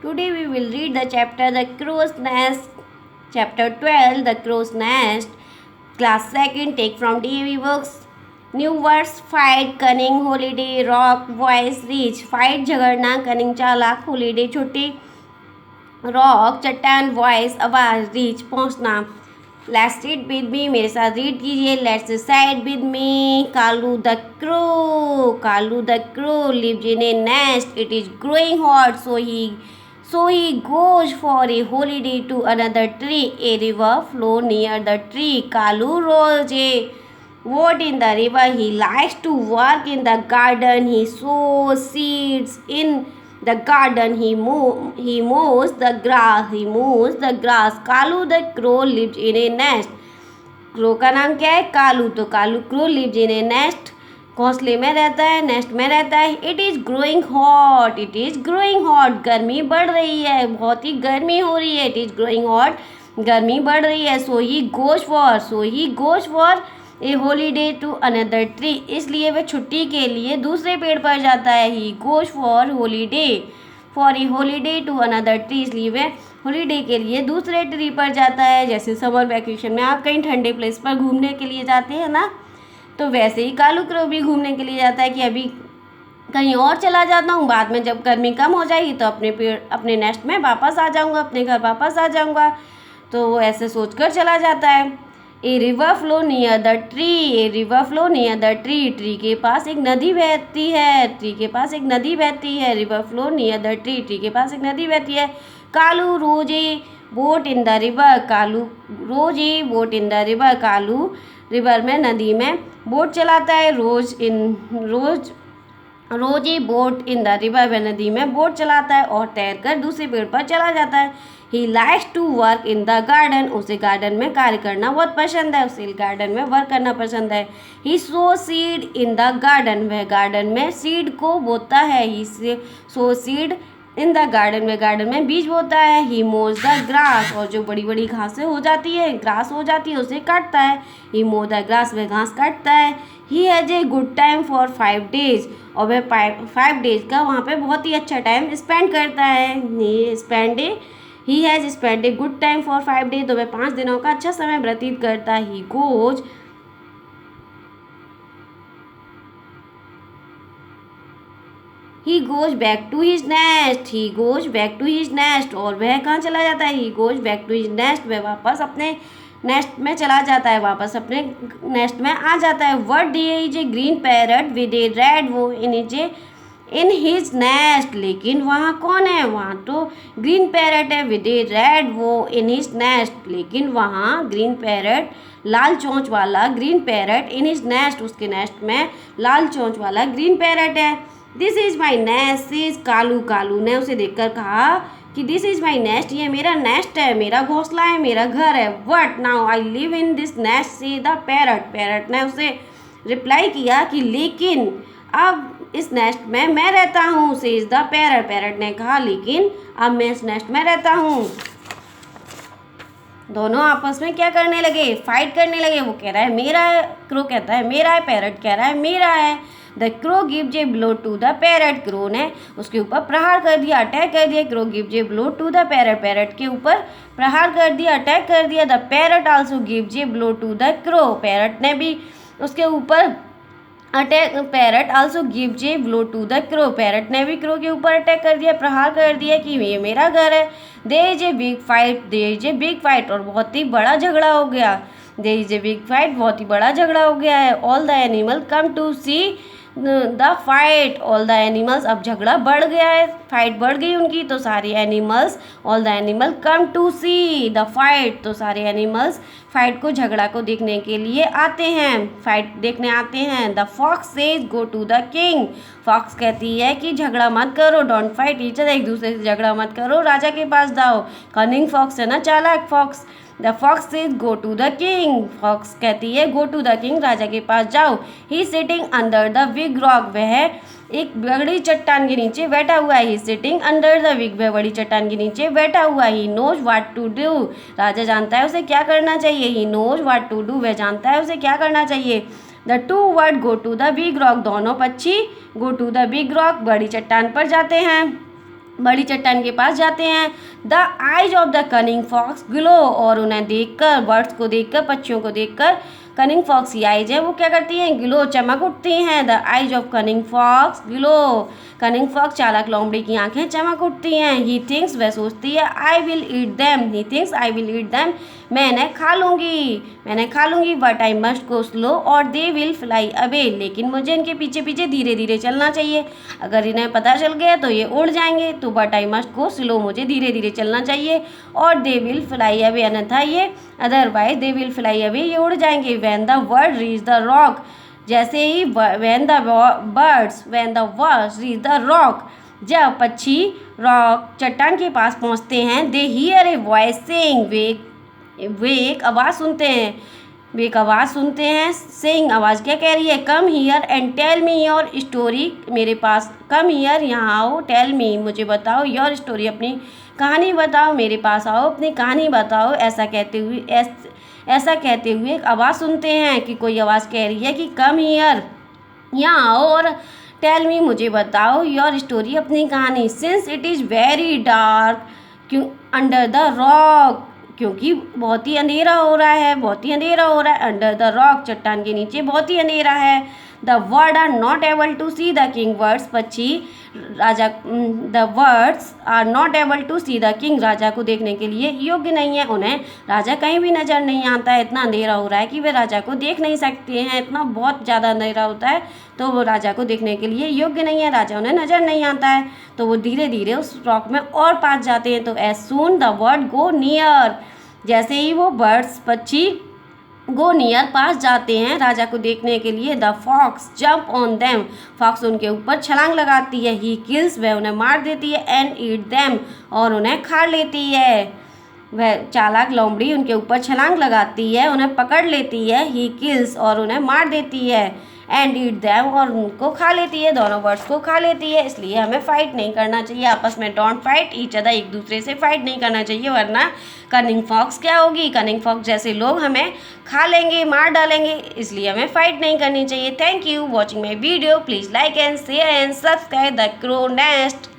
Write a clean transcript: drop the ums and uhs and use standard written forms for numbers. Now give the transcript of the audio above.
Today we will read the chapter The Crow's Nest, chapter 12, The Crow's Nest, class 2nd, take from DAV books. New words: fight, cunning, holiday, rock, voice, reach. Fight झगड़ना, cunning चालाक, holiday छुट्टी, rock चट्टान, voice आवाज़, reach पहुँचना. Let's read with me, मेरे साथ read कीजिए. Let's recite with me. Kalu the crow lives in a nest. It is growing hot, so he goes for a holiday to another tree. A river flows near the tree. Kalu rolls a boat in the river. He likes to work in the garden. He sows seeds in the garden. He mows the grass. Kalu the crow lives in a nest. Crow का नाम क्या है? कालू. तो Kalu crow lives in a nest, घोंसले में रहता है, nest में रहता है. इट इज़ ग्रोइंग हॉट, गर्मी बढ़ रही है, बहुत ही गर्मी हो रही है. इट इज़ ग्रोइंग हॉट, गर्मी बढ़ रही है. So he goes for a holiday to another tree. इसलिए वह छुट्टी के लिए दूसरे पेड़ पर जाता है. He goes for a holiday to another tree. इसलिए वह हॉलीडे के लिए दूसरे ट्री पर जाता है. जैसे समर वैकेशन में आप कहीं ठंडे प्लेस पर घूमने के लिए जाते हैं ना, तो वैसे ही कालू क्रो भी घूमने के लिए जाता है कि अभी कहीं और चला जाता हूँ, बाद में जब गर्मी कम हो जाएगी तो अपने नेस्ट में वापस आ जाऊँगा, अपने घर वापस आ जाऊँगा. तो वो ऐसे सोचकर चला जाता है. A river flow near the tree. Tree के पास एक नदी बहती है. River flow near the tree. Tree के पास एक नदी बहती है. Kalu rows a boat in the river. Kalu river में, नदी में बोट चलाता है. रोज ही बोट इन द रिवर. वह नदी में बोट चलाता है और तैरकर दूसरे पेड़ पर चला जाता है. He likes to work in the garden. उसे गार्डन में कार्य करना बहुत पसंद है. वर्क करना पसंद है. He sow seed in the garden. वह गार्डन में सीड को बोता है. He sow seed in the garden में बीज बोता है. ही मोज द ग्रास. और जो बड़ी बड़ी घासें हो जाती है, ग्रास हो जाती है, उसे काटता है. ही मो द ग्रास. वह घास काटता है. He has a good time for 5 days. और वह 5 days का वहाँ पे बहुत ही अच्छा टाइम स्पेंड करता है. He has spend a good time for 5 days. तो वह 5 दिनों का अच्छा समय व्यतीत करता है. He goes back to his nest. और वह कहाँ चला जाता है? He goes back to his nest. वह वापस अपने नेस्ट में चला जाता है, वापस अपने नेस्ट में आ जाता है. What there is a green parrot with a red bow in his nest. लेकिन वहाँ कौन है? वहाँ तो ग्रीन पैरट है with a red bow in his nest. लेकिन वहाँ ग्रीन पैरट, लाल चोंच वाला green parrot in his nest. उसके नेस्ट में लाल चोंच वाला ग्रीन पैरट है. This is my nest says Kalu. Kalu ने उसे देखकर कहा कि दिस इज़ माई नेस्ट. ये मेरा नेस्ट है, मेरा घोंसला है, मेरा घर है. What now I live in this nest से द पैरट. पैरट ने उसे रिप्लाई किया कि लेकिन अब इस नेस्ट में मैं रहता हूँ. Says the parrot. पैरट ने कहा लेकिन अब मैं इस नेस्ट में रहता हूँ. दोनों आपस में क्या करने लगे? फाइट करने लगे. वो कह रहा है मेरा है, क्रो कहता है मेरा है, पैरट कह रहा है मेरा है. The crow gives a blow to the parrot. Crow ने उसके ऊपर प्रहार कर दिया, अटैक कर दिया. Crow gives a blow to the parrot. Parrot के ऊपर प्रहार कर दिया, अटैक कर दिया. The parrot also gives a blow to the crow. Parrot ने भी उसके ऊपर parrot also gives a blow to the crow. Parrot ने भी क्रो के ऊपर अटैक कर दिया, प्रहार कर दिया कि ये मेरा घर है. There is a big fight. और बहुत ही बड़ा झगड़ा हो गया. बहुत ही बड़ा झगड़ा हो गया है. All the animal come to see the fight. All the animals. अब झगड़ा बढ़ गया है, फाइट बढ़ गई उनकी. तो सारे animals, all the animal come to see the fight. तो सारे एनिमल्स फाइट को, झगड़ा को देखने के लिए आते हैं, फाइट देखने आते हैं. The fox says go to the king. Fox कहती है कि झगड़ा मत करो, डोंट फाइट ईच अदर. एक दूसरे से झगड़ा मत करो, राजा के पास जाओ. कनिंग फॉक्स है ना, चालाक fox. The fox says go to the king. Fox कहती है गो टू द किंग, राजा के पास जाओ. He sitting under the big rock. वह एक बड़ी चट्टान के नीचे बैठा हुआ है. He sitting under the big. वह बड़ी चट्टान के नीचे बैठा हुआ है. He knows what to do. राजा जानता है उसे क्या करना चाहिए. He knows what to do. वह जानता है उसे क्या करना चाहिए. The two bird go to the big rock. दोनों पक्षी go to the big rock, बड़ी चट्टान पर जाते हैं. बड़ी चट्टान के पास जाते हैं। The eyes of the cunning fox glow, और उन्हें देखकर, बर्ड्स को देखकर, पक्षियों को देखकर कनिंग फॉक्स की आइज है वो क्या करती हैं, ग्लो, चमक उठती हैं। The eyes of cunning fox glow, cunning fox चालाक लोमड़ी की आंखें चमक उठती हैं। ही थिंक्स, वह सोचती है, I will eat them, he thinks I will eat them, मैं इन्हें खा लूँगी। But I must go slow और दे विल फ्लाई अवे, लेकिन मुझे इनके पीछे पीछे धीरे धीरे चलना चाहिए, अगर इन्हें पता चल गया तो ये उड़ जाएंगे। तो but I must go slow, मुझे धीरे धीरे चलना चाहिए, और दे विल फ्लाई अवे, अन्यथा ये, otherwise they will fly away, ये उड़ जाएंगे। When the bird reach the rock, जैसे ही when the birds reach the rock, जब पक्षी रॉक चट्टान के पास पहुंचते हैं, they hear a voice saying, वे एक आवाज़ सुनते हैं, सेइंग, आवाज़ क्या कह रही है, come here and tell me your story, मेरे पास, कम हियर, यहाँ आओ, टेल मी, मुझे बताओ, योर स्टोरी, अपनी कहानी बताओ, मेरे पास आओ, अपनी कहानी बताओ। ऐसा कहते हुए एक आवाज़ सुनते हैं कि कोई आवाज़ कह रही है कि कम हियर, यहाँ आओ, और टेल मी, मुझे बताओ, योर स्टोरी, अपनी कहानी, since it is very dark, क्यों, अंडर द रॉक, क्योंकि बहुत ही अंधेरा हो रहा है, अंडर द रॉक, चट्टान के नीचे बहुत ही अंधेरा है। The bird are not able to see the king, birds, पक्षी राजा, the birds are not able to see the king, राजा को देखने के लिए योग्य नहीं है, उन्हें राजा कहीं भी नज़र नहीं आता है, इतना अंधेरा हो रहा है कि वे राजा को देख नहीं सकते हैं, इतना बहुत ज़्यादा अंधेरा होता है, तो वो राजा को देखने के लिए योग्य नहीं है, राजा उन्हें नज़र नहीं आता है। तो वो धीरे धीरे उस रॉक में और पास जाते हैं। तो as soon the bird go near, जैसे ही वो बर्ड्स, पक्षी गो नियर, पास जाते हैं राजा को देखने के लिए, the fox jump on them, fox उनके ऊपर छलांग लगाती है। ही किल्स, वह उन्हें मार देती है, एंड ईट देम, और उन्हें खा लेती है। वह चालाक लोमड़ी उनके ऊपर छलांग लगाती है, उन्हें पकड़ लेती है, ही किल्स, और उन्हें मार देती है, एंड ईट दैम, और उनको खा लेती है, दोनों बर्ड्स को खा लेती है। इसलिए हमें फाइट नहीं करना चाहिए आपस में, डोंट फाइट ईच अदर, एक दूसरे से फाइट नहीं करना चाहिए, वरना कनिंग फॉक्स क्या होगी, कनिंग फॉक्स जैसे लोग हमें खा लेंगे, मार डालेंगे, इसलिए हमें फाइट नहीं करनी चाहिए। Thank you watching my video, please like and share and subscribe the crow nest.